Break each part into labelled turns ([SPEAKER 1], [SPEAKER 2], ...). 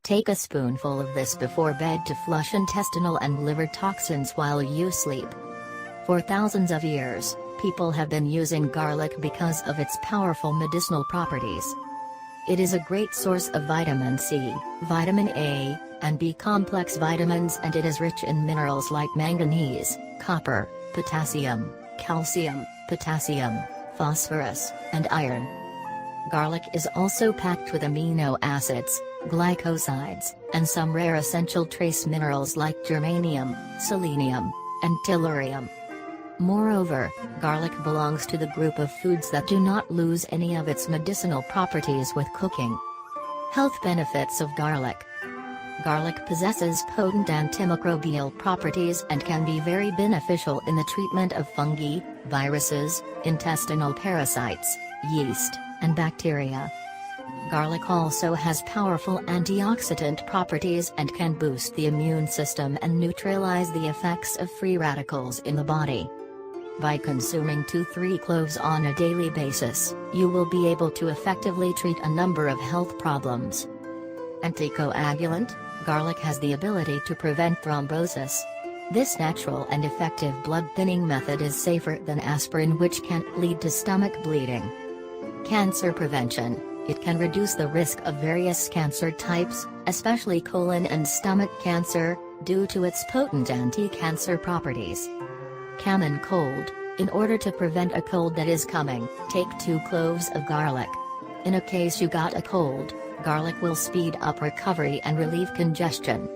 [SPEAKER 1] Take a spoonful of this before bed to flush intestinal and liver toxins while you sleep. For thousands of years, people have been using garlic because of its powerful medicinal properties. It is a great source of vitamin C, vitamin A, and B complex vitamins, and it is rich in minerals like manganese, copper, potassium, calcium, phosphorus, and iron. Garlic is also packed with amino acids, glycosides, and some rare essential trace minerals like germanium, selenium, and tellurium. Moreover, garlic belongs to the group of foods that do not lose any of its medicinal properties with cooking. Health benefits of garlic. Garlic possesses potent antimicrobial properties and can be very beneficial in the treatment of fungi, viruses, intestinal parasites, yeast, and bacteria. Garlic also has powerful antioxidant properties and can boost the immune system and neutralize the effects of free radicals in the body. By consuming 2-3 cloves on a daily basis, you will be able to effectively treat a number of health problems. Anticoagulant, garlic has the ability to prevent thrombosis. This natural and effective blood thinning method is safer than aspirin, which can lead to stomach bleeding. Cancer prevention. It can reduce the risk of various cancer types, especially colon and stomach cancer, due to its potent anti-cancer properties. Common cold. In order to prevent a cold that is coming, take 2 cloves of garlic. In a case you got a cold, garlic will speed up recovery and relieve congestion.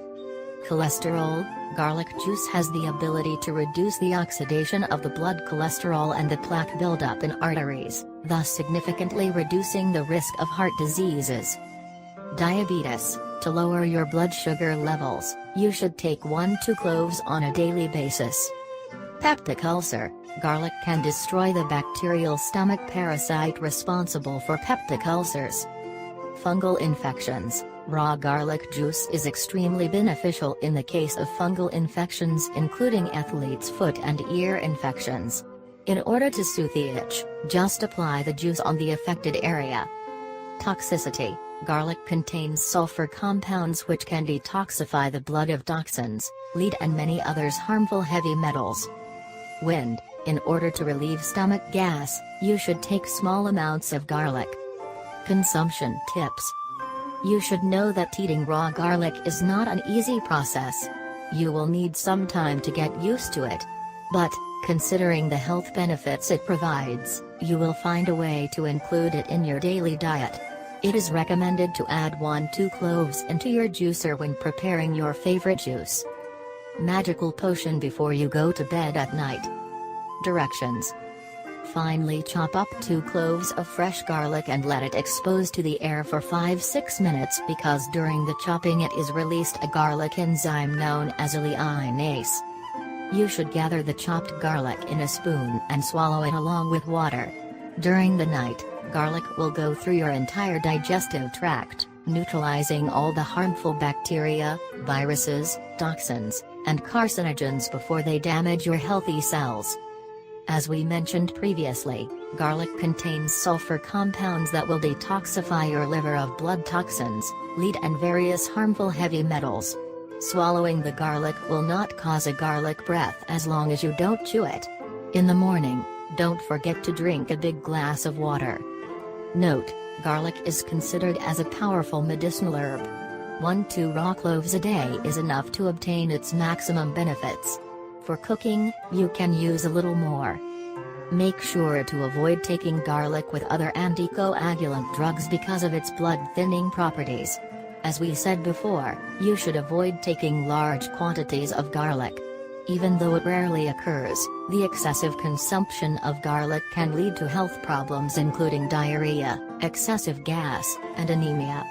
[SPEAKER 1] Cholesterol. Garlic juice has the ability to reduce the oxidation of the blood cholesterol and the plaque buildup in arteries, thus significantly reducing the risk of heart diseases. Diabetes. To lower your blood sugar levels, you should take 1-2 cloves on a daily basis. Peptic ulcer. Garlic can destroy the bacterial stomach parasite responsible for peptic ulcers. Fungal infections. Raw garlic juice is extremely beneficial in the case of fungal infections, including athlete's foot and ear infections. In order to soothe the itch, just apply the juice on the affected area. Toxicity. Garlic contains sulfur compounds which can detoxify the blood of toxins, lead, and many others harmful heavy metals. Wind. In order to relieve stomach gas, you should take small amounts of garlic. Consumption tips. You should know that eating raw garlic is not an easy process. You will need some time to get used to it. But, considering the health benefits it provides, you will find a way to include it in your daily diet. It is recommended to add 1-2 cloves into your juicer when preparing your favorite juice. Magical potion before you go to bed at night. Directions. Finely chop up 2 cloves of fresh garlic and let it expose to the air for 5-6 minutes, because during the chopping it is released a garlic enzyme known as aleinase. You should gather the chopped garlic in a spoon and swallow it along with water. During the night, garlic will go through your entire digestive tract, neutralizing all the harmful bacteria, viruses, toxins, and carcinogens before they damage your healthy cells. As we mentioned previously, garlic contains sulfur compounds that will detoxify your liver of blood toxins, lead, and various harmful heavy metals. Swallowing the garlic will not cause a garlic breath as long as you don't chew it. In the morning, don't forget to drink a big glass of water. Note: garlic is considered as a powerful medicinal herb. 1-2 raw cloves a day is enough to obtain its maximum benefits. For cooking, you can use a little more. Make sure to avoid taking garlic with other anticoagulant drugs because of its blood-thinning properties. As we said before, you should avoid taking large quantities of garlic. Even though it rarely occurs, the excessive consumption of garlic can lead to health problems including diarrhea, excessive gas, and anemia.